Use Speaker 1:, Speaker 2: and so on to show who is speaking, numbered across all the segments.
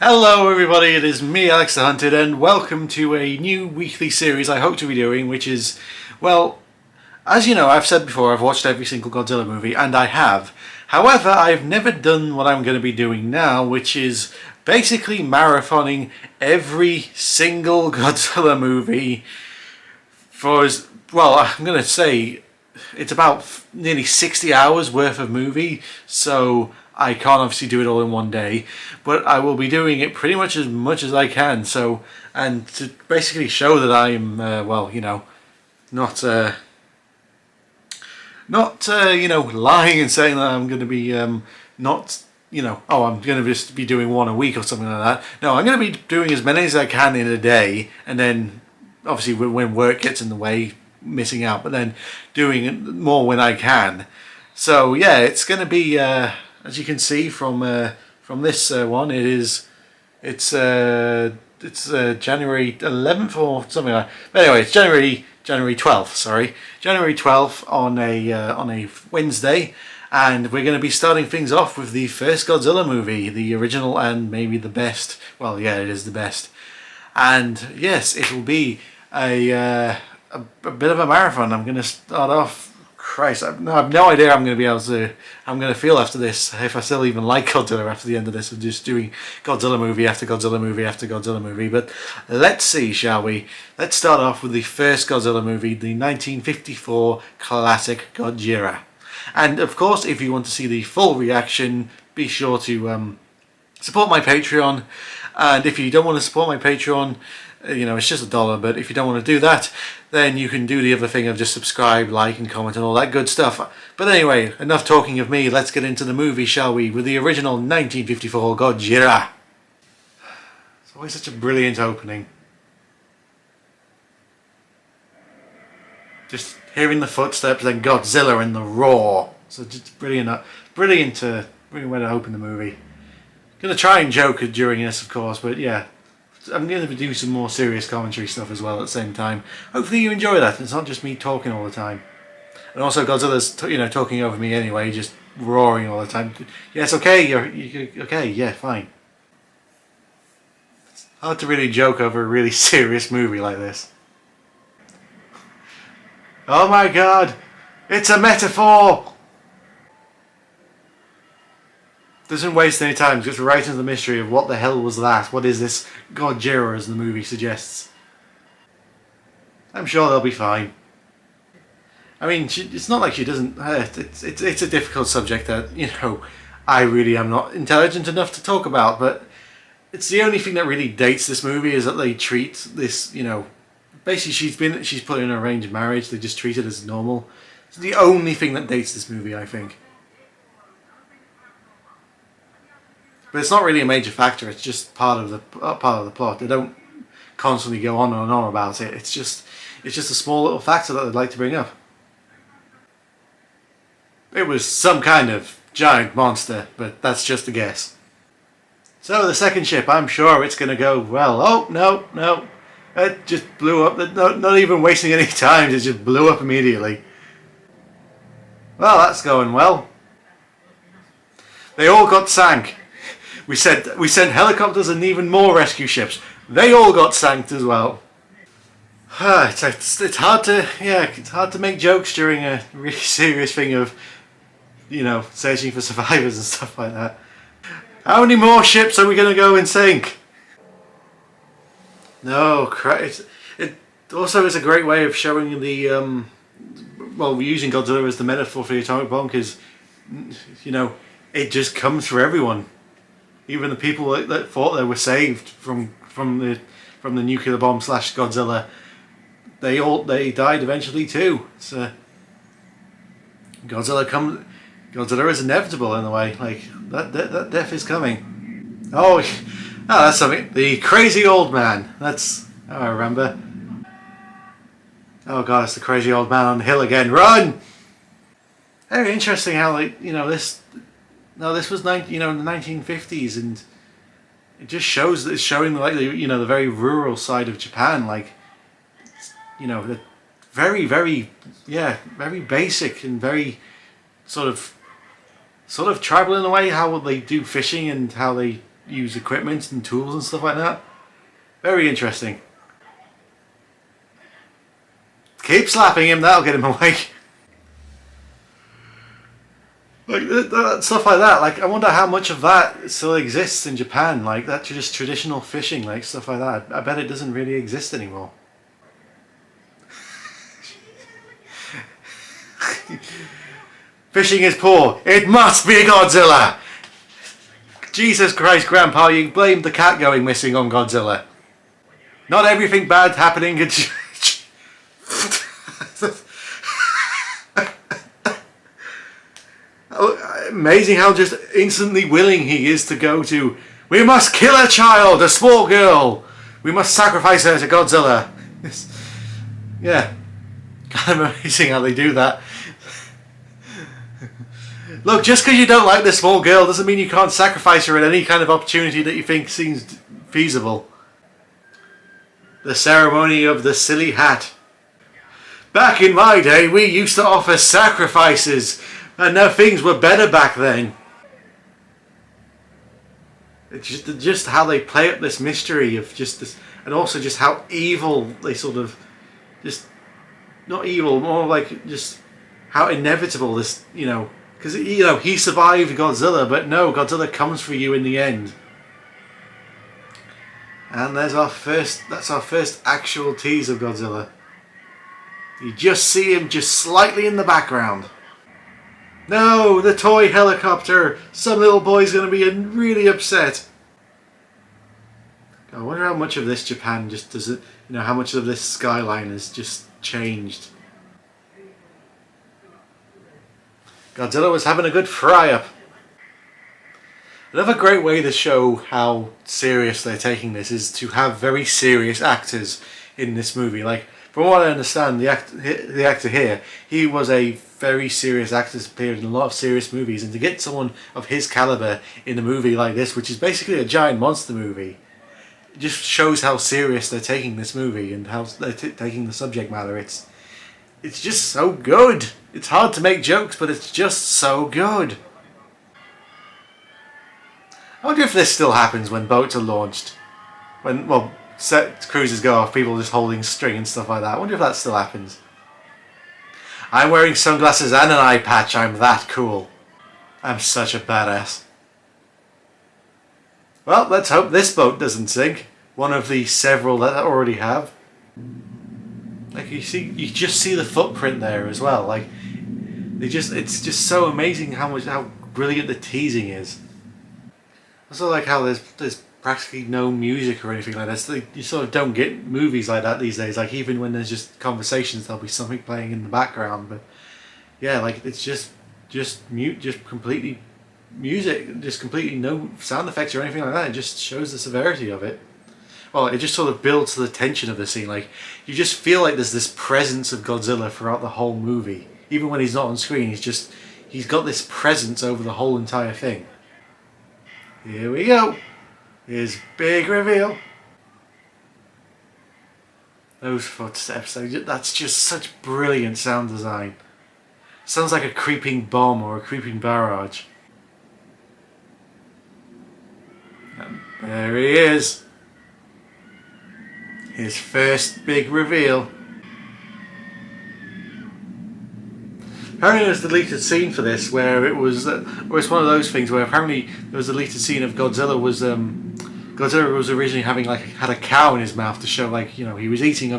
Speaker 1: Hello everybody, it is me, Alex the Hunted, and welcome to a new weekly series I hope to be doing, which is, well, as you know, I've said before, I've watched every single Godzilla movie, and I have. However, I've never done what I'm going to be doing now, which is basically marathoning every single Godzilla movie for, well, I'm going to say it's about nearly 60 hours worth of movie, so I can't obviously do it all in one day, but I will be doing it pretty much as I can. So, and to basically show that I'm, not lying and saying that I'm going to be not, I'm going to just be doing one a week or something like that. No, I'm going to be doing as many as I can in a day, and then obviously when work gets in the way, missing out, but then doing more when I can. So yeah, it's going to be. As you can see from this one, it's January 11th or something like that. But anyway, it's January 12th. Sorry, January 12th on a Wednesday, and we're going to be starting things off with the first Godzilla movie, the original and maybe the best. Well, yeah, it is the best. And yes, it will be a bit of a marathon. I'm going to start off. Christ, I have no idea how I'm going to feel after this, if I still even like Godzilla after the end of this, of just doing Godzilla movie after Godzilla movie after Godzilla movie. But let's see, shall we? Let's start off with the first Godzilla movie, the 1954 classic Gojira. And of course, if you want to see the full reaction, be sure to support my Patreon. And if you don't want to support my Patreon, it's just $1, but if you don't want to do that, then you can do the other thing of just subscribe, like, and comment and all that good stuff. But anyway, enough talking of me, let's get into the movie, shall we, with the original 1954 Gojira. It's always such a brilliant opening. Just hearing the footsteps, then Godzilla and the roar. So just brilliant way to open the movie. Gonna try and joke during this, of course, but yeah. I'm going to do some more serious commentary stuff as well at the same time. Hopefully you enjoy that. It's not just me talking all the time. And also Godzilla's talking over me anyway, just roaring all the time. Yes, okay, you're okay, yeah, fine. It's hard to really joke over a really serious movie like this. Oh my god! It's a metaphor! Doesn't waste any time, just right into the mystery of what the hell was that? What is this Gojira, as the movie suggests? I'm sure they'll be fine. I mean, it's not like she doesn't. It's a difficult subject that I really am not intelligent enough to talk about. But it's the only thing that really dates this movie is that they treat this. Basically she's put in an arranged marriage. They just treat it as normal. It's the only thing that dates this movie, I think. But it's not really a major factor. It's just part of the plot. They don't constantly go on and on about it. It's just a small little factor that they'd like to bring up. It was some kind of giant monster, but that's just a guess. So the second ship, I'm sure it's going to go well. Oh no! It just blew up. Not even wasting any time. It just blew up immediately. Well, that's going well. They all got sank. We sent helicopters and even more rescue ships. They all got sank as well. It's hard to make jokes during a really serious thing of, searching for survivors and stuff like that. How many more ships are we going to go and sink? No, it also is a great way of showing the, we're using Godzilla as the metaphor for the atomic bomb because, it just comes for everyone. Even the people that thought they were saved from the nuclear bomb / Godzilla, they died eventually too. Godzilla is inevitable in a way. Like that death is coming. Oh, that's something. The crazy old man. That's how I remember. Oh god, it's the crazy old man on the hill again. Run! Very interesting how this. No, this was in the 1950s, and it just shows that it's showing the very rural side of Japan, the very very basic and very sort of tribal in a way, how they do fishing and how they use equipment and tools and stuff like that. Very interesting. Keep slapping him, that'll get him awake. Like stuff like that. Like I wonder how much of that still exists in Japan. Like that just traditional fishing, like stuff like that. I bet it doesn't really exist anymore. Fishing is poor. It must be Godzilla. Jesus Christ, Grandpa, you blamed the cat going missing on Godzilla. Not everything bad happening in... Amazing how just instantly willing he is to go to, we must kill a child, a small girl. We must sacrifice her to Godzilla. Yeah. Kind of amazing how they do that. Look, just because you don't like the small girl doesn't mean you can't sacrifice her at any kind of opportunity that you think seems feasible. The ceremony of the silly hat. Back in my day, we used to offer sacrifices, and now things were better back then. It's just how they play up this mystery of just this, and also just how evil they sort of, just, not evil, more like just how inevitable this, you know, because, you know, he survived Godzilla, but no, Godzilla comes for you in the end. And there's that's our first actual tease of Godzilla. You just see him just slightly in the background. No, the toy helicopter! Some little boy's going to be really upset. I wonder how much of this Japan just does it, you know, how much of this skyline has just changed. Godzilla was having a good fry-up. Another great way to show how serious they're taking this is to have very serious actors in this movie. Like, from what I understand, the actor here, he was a very serious actor, appeared in a lot of serious movies, and to get someone of his caliber in a movie like this, which is basically a giant monster movie, it just shows how serious they're taking this movie and how they're taking the subject matter. It's just so good. It's hard to make jokes, but it's just so good. I wonder if this still happens when boats are launched. When, well, set cruises go off, people just holding string and stuff like that. I wonder if that still happens. I'm wearing sunglasses and an eye patch. I'm that cool. I'm such a badass. Well, let's hope this boat doesn't sink. One of the several that I already have. Like you just see the footprint there as well. Like it's just so amazing how brilliant the teasing is. I also like how there's practically no music or anything like that. So you sort of don't get movies like that these days. Like even when there's just conversations, there'll be something playing in the background. But yeah, like it's just mute, just completely music, just completely no sound effects or anything like that. It just shows the severity of it. Well, it just sort of builds the tension of the scene. Like you just feel like there's this presence of Godzilla throughout the whole movie. Even when he's not on screen, he's got this presence over the whole entire thing. Here we go. His big reveal. Those footsteps, that's just such brilliant sound design. Sounds like a creeping bomb or a creeping barrage. And there he is. His first big reveal. Apparently there's a deleted scene for this where it was, or it's one of those things where apparently there was a deleted scene of Godzilla was originally had a cow in his mouth to show, like, you know, he was eating.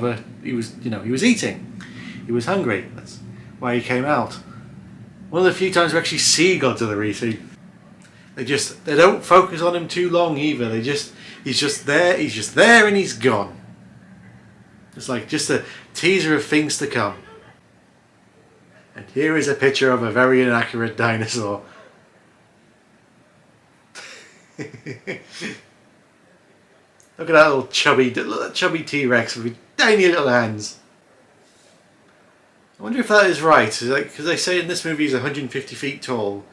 Speaker 1: He was hungry. That's why he came out. One of the few times we actually see Godzilla eating. They don't focus on him too long either. He's just there and he's gone. It's like just a teaser of things to come. And here is a picture of a very inaccurate dinosaur. Look at that little chubby T-Rex with tiny little hands. I wonder if that is right. Because they say in this movie he's 150 feet tall.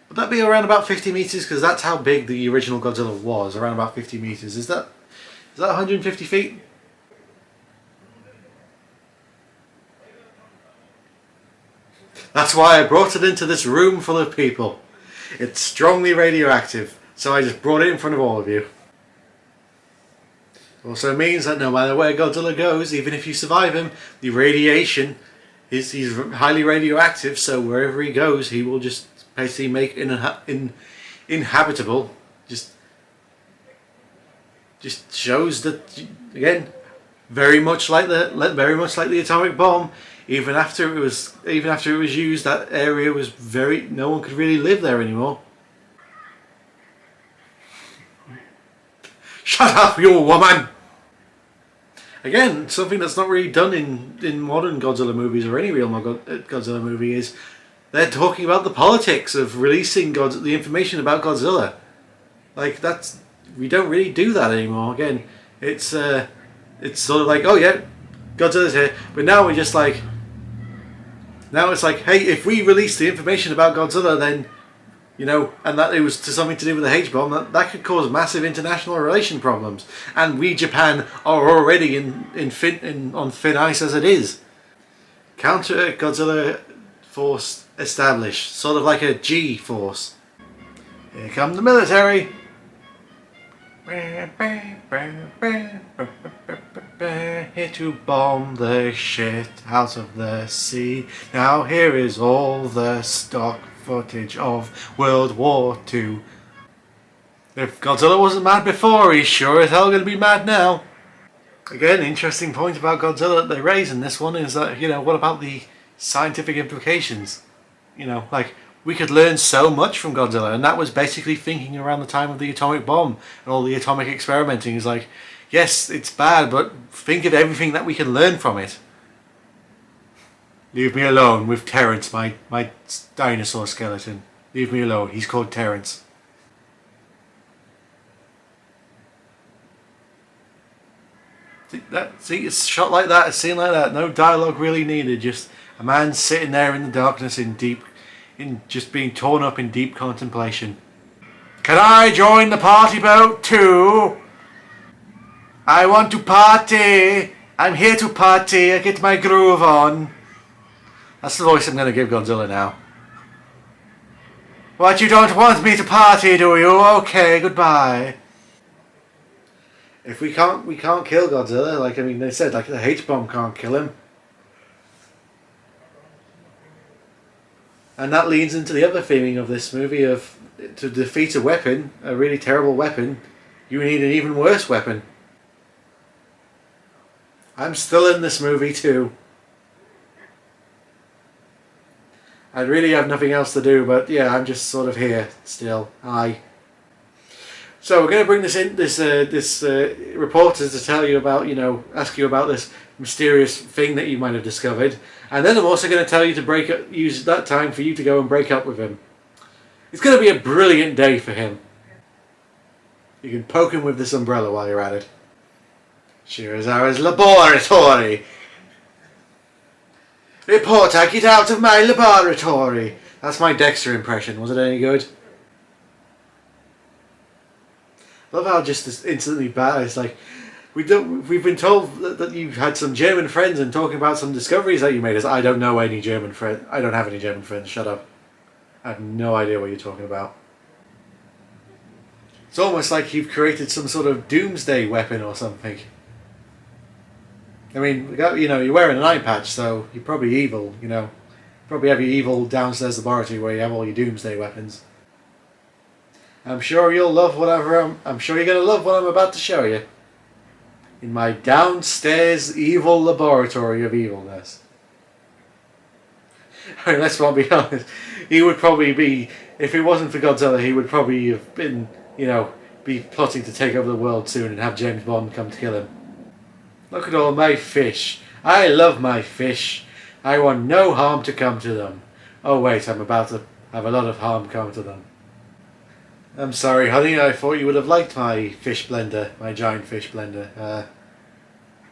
Speaker 1: Would that be around about 50 meters? Because that's how big the original Godzilla was, around about 50 meters. Is that 150 feet? That's why I brought it into this room full of people. It's strongly radioactive, So I just brought it in front of all of you. Also means that no matter where Godzilla goes, even if you survive him, the radiation he's highly radioactive, so wherever he goes he will just basically make inhabitable. Just shows that, again, very much like the atomic bomb. Even after it was used, that area was no one could really live there anymore. Shut up, you woman! Again, something that's not really done in modern Godzilla movies or any real Godzilla movie is they're talking about the politics of releasing the information about Godzilla. Like, we don't really do that anymore. Again, it's sort of like, oh yeah, Godzilla's here, but now we're just like, now it's like, hey, if we release the information about Godzilla, then, you know, and that it was something to do with the H-bomb, that could cause massive international relation problems. And we, Japan, are already on thin ice as it is. Counter Godzilla force established, sort of like a G force. Here come the military. Here to bomb the shit out of the sea. Now here is all the stock footage of World War II. If Godzilla wasn't mad before, he's sure as hell going to be mad now. Again, interesting point about Godzilla that they raise in this one is that, you know, what about the scientific implications? You know, like, we could learn so much from Godzilla, and that was basically thinking around the time of the atomic bomb and all the atomic experimenting. Is like, yes, it's bad, but think of everything that we can learn from it. Leave me alone with Terrence, my dinosaur skeleton. Leave me alone. He's called Terrence. See, it's shot like that, a scene like that. No dialogue really needed. Just a man sitting there in the darkness, just being torn up in deep contemplation. Can I join the party boat too? I want to party. I'm here to party. I get my groove on. That's the voice I'm going to give Godzilla now. What, you don't want me to party, do you? Okay, goodbye. If we can't kill Godzilla. Like, I mean, they said, like, the H-bomb can't kill him. And that leads into the other theming of this movie of, to defeat a weapon, a really terrible weapon, you need an even worse weapon. I'm still in this movie too. I really have nothing else to do, but yeah, I'm just sort of here still. Hi. So we're going to bring this reporters to tell you about, you know, ask you about this mysterious thing that you might have discovered, and then I'm also going to tell you to use that time for you to go and break up with him. It's going to be a brilliant day for him. You can poke him with this umbrella while you're at it. Shirazawa's laboratory. Reporter, get out of my laboratory. That's my Dexter impression. Was it any good? Love how just this instantly bad. It's like we've been told that you had some German friends and talking about some discoveries that you made. I don't know any German friends. I don't have any German friends. Shut up. I have no idea what you're talking about. It's almost like you've created some sort of doomsday weapon or something. I mean, you know, you're wearing an eye patch, so you're probably evil. You know, probably have your evil downstairs laboratory where you have all your doomsday weapons. I'm sure you'll love whatever I'm sure you're gonna love what I'm about to show you. In my downstairs evil laboratory of evilness. I mean, let's not be honest. He would probably be, if it wasn't for Godzilla, he would probably have been, you know, be plotting to take over the world soon and have James Bond come to kill him. Look at all my fish. I love my fish. I want no harm to come to them. Oh wait, I'm about to have a lot of harm come to them. I'm sorry, honey. I thought you would have liked my fish blender, my giant fish blender.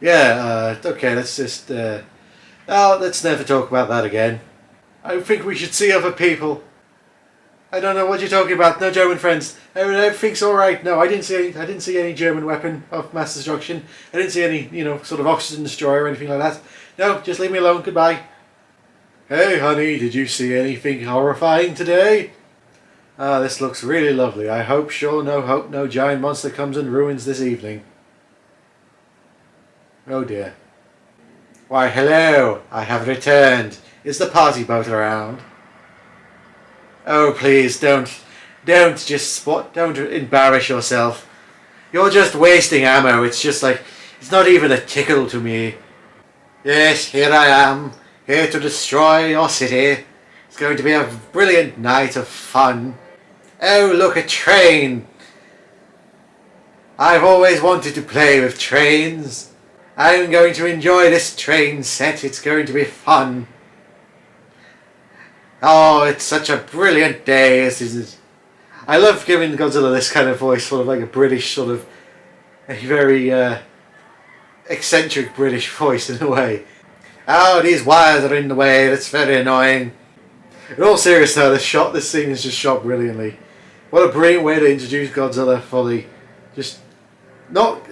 Speaker 1: Okay, let's just, let's never talk about that again. I think we should see other people. I don't know what you're talking about. No German friends. Everything's all right. No, I didn't see any German weapon of mass destruction. I didn't see any, you know, sort of oxygen destroyer or anything like that. No, just leave me alone. Goodbye. Hey, honey, did you see anything horrifying today? Ah, this looks really lovely. I hope no giant monster comes and ruins this evening. Oh dear. Why, hello, I have returned. Is the party boat around? Oh, please, don't embarrass yourself. You're just wasting ammo. It's just like, it's not even a tickle to me. Yes, here I am, here to destroy your city. It's going to be a brilliant night of fun. Oh, look, a train. I've always wanted to play with trains. I'm going to enjoy this train set. It's going to be fun. Oh, it's such a brilliant day. I love giving Godzilla this kind of voice, sort of like a British, sort of a very eccentric British voice in a way. Oh, these wires are in the way. That's very annoying. In all seriousness, though, this scene is just shot brilliantly. What a brilliant way to introduce Godzilla fully. Just not,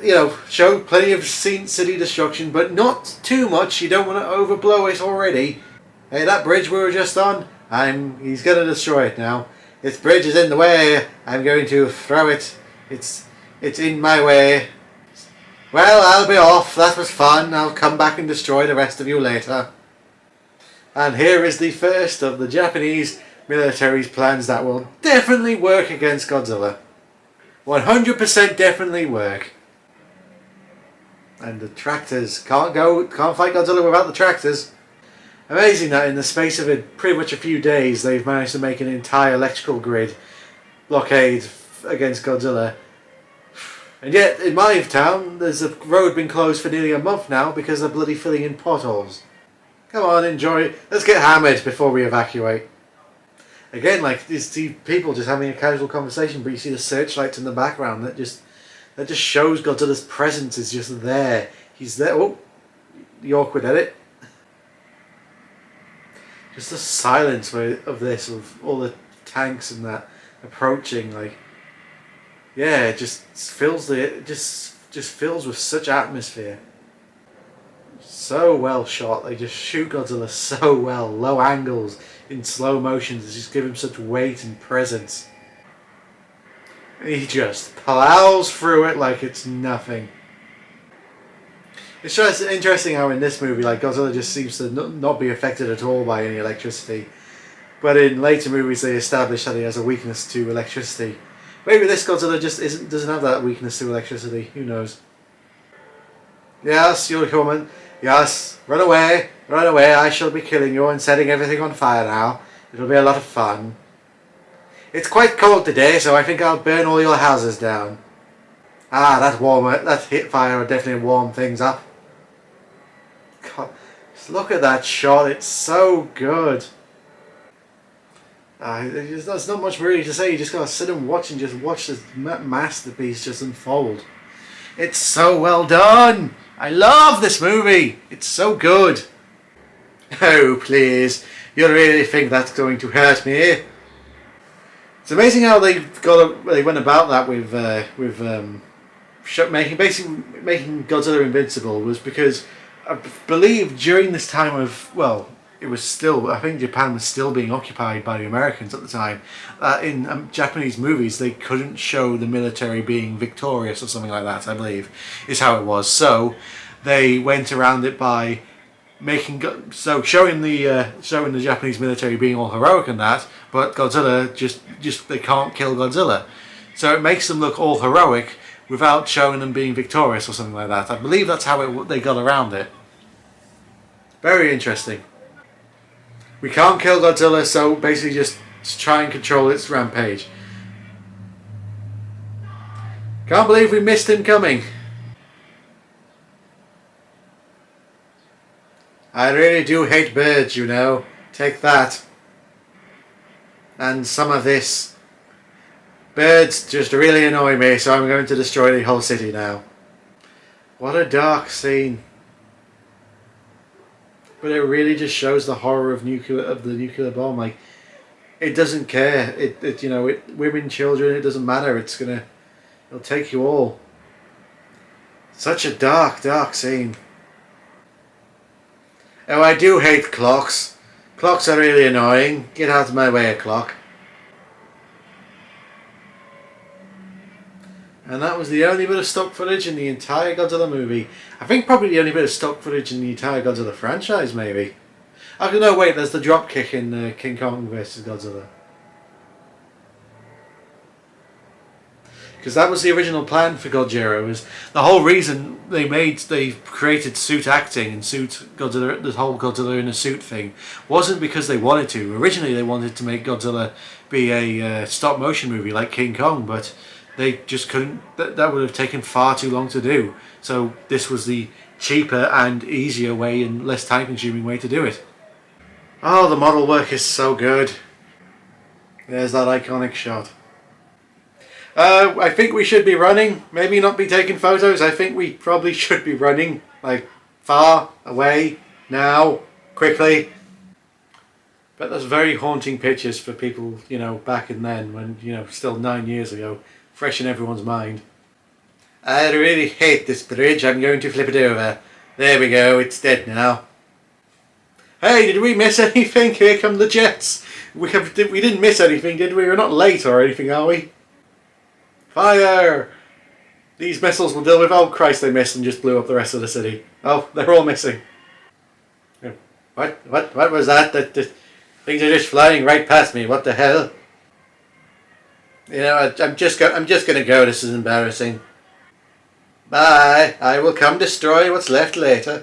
Speaker 1: show plenty of city destruction, but not too much. You don't want to overblow it already. Hey, that bridge we were just on, he's going to destroy it now. This bridge is in the way. I'm going to throw it. It's in my way. Well, I'll be off. That was fun. I'll come back and destroy the rest of you later. And here is the first of the Japanese military's plans that will definitely work against Godzilla. 100% definitely work. And the tractors can't fight Godzilla without the tractors. Amazing that in the space of pretty much a few days they've managed to make an entire electrical grid blockade against Godzilla. And yet in my town there's a road been closed for nearly a month now because they're bloody filling in potholes. Come on, enjoy it. Let's get hammered before we evacuate. Again, like, you see people just having a casual conversation, but you see the searchlights in the background that just shows Godzilla's presence is just there. He's there. Oh, the awkward edit. Just the silence of this, of all the tanks and that approaching, like, yeah, it just fills with such atmosphere. So well shot. They just shoot Godzilla so well. Low angles, in slow motion, to just give him such weight and presence. He just plows through it like it's nothing. It's just interesting how in this movie, like, Godzilla just seems to not be affected at all by any electricity. But in later movies they establish that he has a weakness to electricity. Maybe this Godzilla just doesn't have that weakness to electricity. Who knows? Yes, you're human. Yes, run away, I shall be killing you and setting everything on fire now. It'll be a lot of fun. It's quite cold today, so I think I'll burn all your houses down. Ah, that hit fire will definitely warm things up. God, just look at that shot, it's so good. There's not much really to say, you just gotta sit and watch this masterpiece just unfold. It's so well done! I love this movie! It's so good! Oh, please. You really think that's going to hurt me? It's amazing how they went about that with making Godzilla invincible, was because I believe during this time of, I think Japan was still being occupied by the Americans at the time. In Japanese movies, they couldn't show the military being victorious or something like that, I believe, is how it was. So they went around it by showing the Japanese military being all heroic and that, but Godzilla just they can't kill Godzilla. So it makes them look all heroic without showing them being victorious or something like that. I believe that's how they got around it. Very interesting. We can't kill Godzilla, so basically just try and control its rampage. Can't believe we missed him coming. I really do hate birds, you know. Take that. And some of this. Birds just really annoy me, so I'm going to destroy the whole city now. What a dark scene. But it really just shows the horror of the nuclear bomb. Like, it doesn't care. Women, children, it doesn't matter. It'll take you all. Such a dark, dark scene. Oh, I do hate clocks. Clocks are really annoying. Get out of my way, a clock. And that was the only bit of stock footage in the entire Godzilla movie. I think probably the only bit of stock footage in the entire Godzilla franchise, maybe. Oh no, wait, there's the drop kick in King Kong vs. Godzilla. Because that was the original plan for Gojira. Was the whole reason they created suit acting and suit Godzilla, the whole Godzilla in a suit thing, wasn't because they wanted to. Originally, they wanted to make Godzilla be a stop motion movie like King Kong, but they just couldn't. That would have taken far too long to do. So this was the cheaper and easier way and less time consuming way to do it. Oh, the model work is so good. There's that iconic shot. I think we should be running. Maybe not be taking photos. I think we probably should be running. Like, far away, now, quickly. But there's very haunting pictures for people, you know, back in then, when, you know, still 9 years ago. Fresh in everyone's mind. I really hate this bridge. I'm going to flip it over. There we go. It's dead now. Hey, did we miss anything? Here come the jets. We didn't miss anything, did we? We're not late or anything, are we? Fire! These missiles will deal with... Oh, Christ, they missed and just blew up the rest of the city. Oh, they're all missing. What was that? Things are just flying right past me. What the hell? You know, I'm just gonna go. This is embarrassing. Bye. I will come destroy what's left later.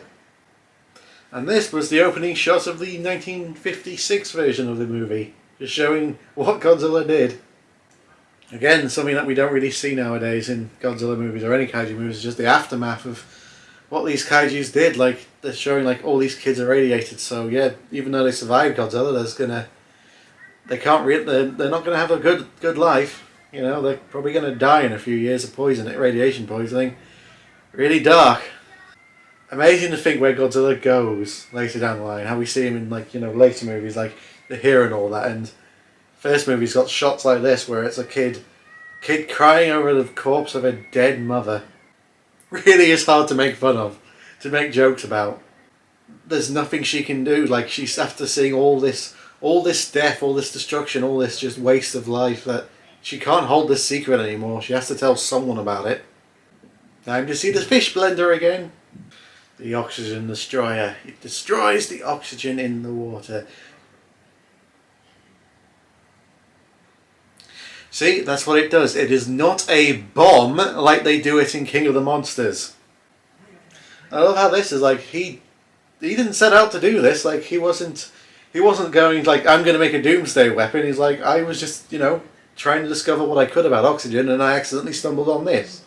Speaker 1: And this was the opening shot of the 1956 version of the movie, just showing what Godzilla did. Again, something that we don't really see nowadays in Godzilla movies or any kaiju movies, is just the aftermath of what these kaijus did. Like, they're showing like all these kids are radiated. So yeah, even though they survived Godzilla, they're not gonna have a good life. You know, they're probably gonna die in a few years of radiation poisoning. Really dark. Amazing to think where Godzilla goes later down the line. How we see him in, like, you know, later movies like The Hero and all that. And first movie's got shots like this where it's a kid crying over the corpse of a dead mother. Really is hard to make fun of, to make jokes about. There's nothing she can do. Like, she's after seeing all this death, all this destruction, all this just waste of life, that she can't hold this secret anymore. She has to tell someone about it. Time to see the fish blender again. The oxygen destroyer. It destroys the oxygen in the water. See, that's what it does. It is not a bomb like they do it in King of the Monsters. I love how this is like, he didn't set out to do this. Like, he wasn't going like, I'm going to make a doomsday weapon. He's like, I was just, you know, trying to discover what I could about oxygen, and I accidentally stumbled on this.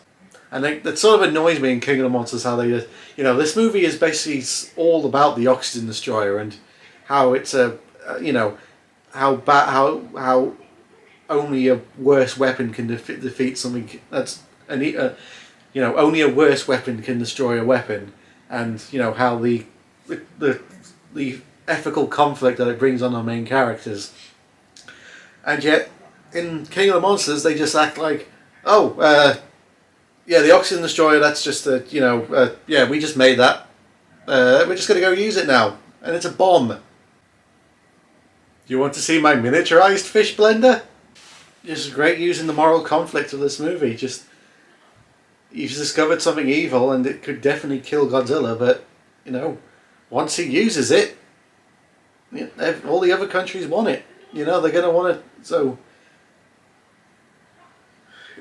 Speaker 1: And that sort of annoys me in King of the Monsters, how they, you know, this movie is basically all about the oxygen destroyer and how it's you know, how only a worse weapon can defeat something that's you know, only a worse weapon can destroy a weapon, and you know how the ethical conflict that it brings on our main characters. And yet in King of the Monsters they just act like, oh, yeah, the oxygen destroyer, that's just a, you know, yeah, we just made that. We're just going to go use it now. And it's a bomb. Do you want to see my miniaturized fish blender? It's great using the moral conflict of this movie. Just, you've discovered something evil and it could definitely kill Godzilla, but, you know, once he uses it, all the other countries want it. You know, they're going to want it, so...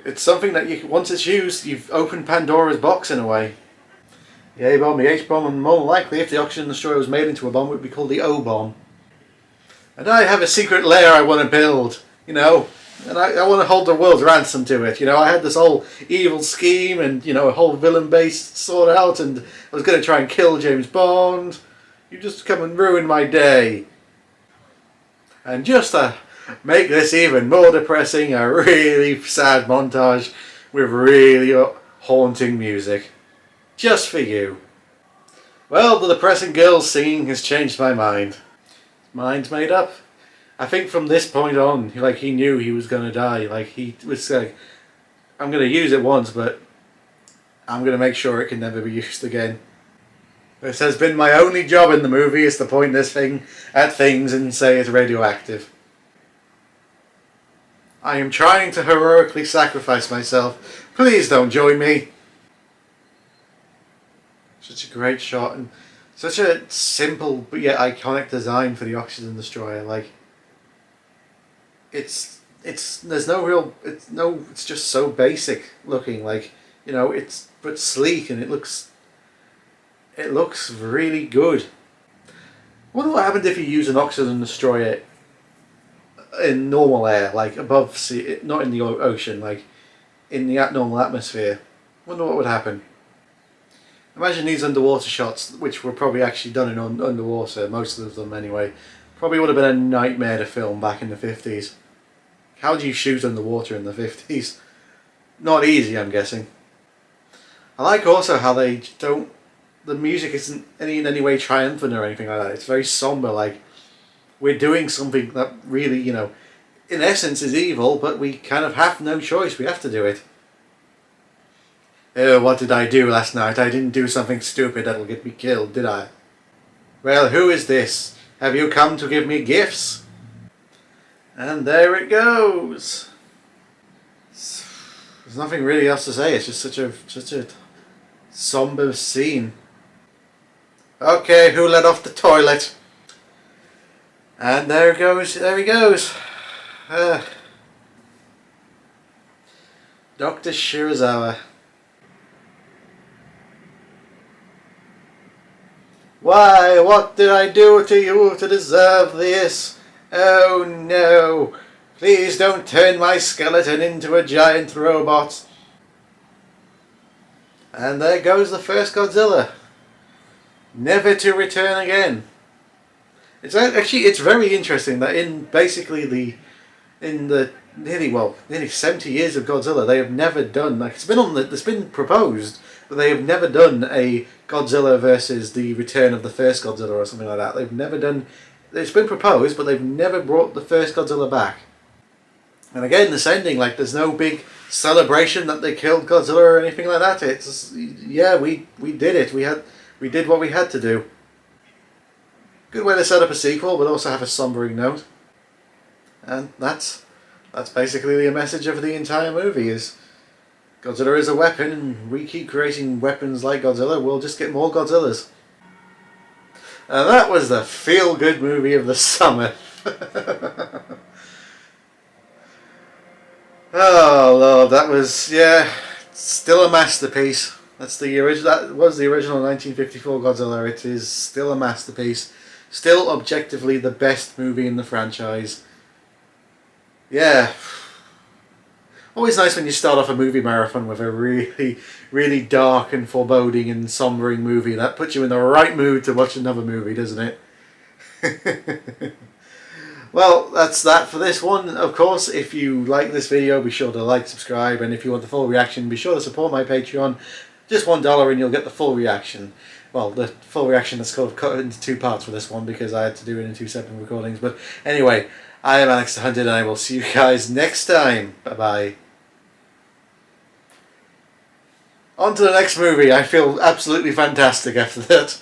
Speaker 1: It's something that once it's used, you've opened Pandora's box in a way. The A-bomb, the H-bomb, and more likely, if the oxygen destroyer was made into a bomb, it would be called the O-bomb. And I have a secret lair I want to build, you know, and I want to hold the world ransom to it. You know, I had this whole evil scheme and, you know, a whole villain base sorted out, and I was going to try and kill James Bond. You just come and ruin my day. And just to make this even more depressing, a really sad montage with really haunting music. Just for you. Well, the depressing girl singing has changed my mind. Mind's made up. I think from this point on, like, he knew he was going to die. Like, he was like, I'm going to use it once, but I'm going to make sure it can never be used again. This has been my only job in the movie, is to point this thing at things and say it's radioactive. I am trying to heroically sacrifice myself. Please don't join me. Such a great shot and such a simple but yet iconic design for the oxygen destroyer. Like, there's no real it's just so basic looking. Like, you know, it's but sleek and it looks really good. I wonder what happened if you use an oxygen destroyer in normal air, like above sea, not in the ocean, like in the normal atmosphere. I wonder what would happen. Imagine these underwater shots, which were probably actually done in underwater, most of them anyway. Probably would have been a nightmare to film back in the 50s. How do you shoot underwater in the 50s? Not easy, I'm guessing. I like also how they don't... The music isn't in any way triumphant or anything like that. It's very somber, like we're doing something that really, you know, in essence is evil, but we kind of have no choice. We have to do it. Oh, what did I do last night? I didn't do something stupid that'll get me killed, did I? Well, who is this? Have you come to give me gifts? And there it goes. There's nothing really else to say. It's just such a somber scene. Okay, who let off the toilet? And there he goes. Dr. Shirazawa. Why, what did I do to you to deserve this? Oh no! Please don't turn my skeleton into a giant robot. And there goes the first Godzilla. Never to return again. It's actually, it's very interesting that in basically nearly 70 years of Godzilla, they have never done, like, it's been proposed, but they have never done a Godzilla versus the return of the first Godzilla or something like that. They've never done, it's been proposed, but they've never brought the first Godzilla back. And again, this ending, like, there's no big celebration that they killed Godzilla or anything like that. It's, yeah, we did it. We did what we had to do. Good way to set up a sequel, but also have a sombering note. And that's basically the message of the entire movie, is Godzilla is a weapon, and we keep creating weapons like Godzilla, we'll just get more Godzillas. And that was the feel-good movie of the summer. Oh Lord, that was, yeah, still a masterpiece. That was the original 1954 Godzilla. It is still a masterpiece. Still objectively the best movie in the franchise. Yeah. Always nice when you start off a movie marathon with a really, really dark and foreboding and sombering movie. That puts you in the right mood to watch another movie, doesn't it? Well, that's that for this one. Of course, if you like this video, be sure to like, subscribe, and if you want the full reaction, be sure to support my Patreon. Just $1 and you'll get the full reaction. Well, the full reaction that's sort of cut into two parts for this one because I had to do it in two separate recordings. But anyway, I am Alex the Hunted, and I will see you guys next time. Bye-bye. On to the next movie. I feel absolutely fantastic after that.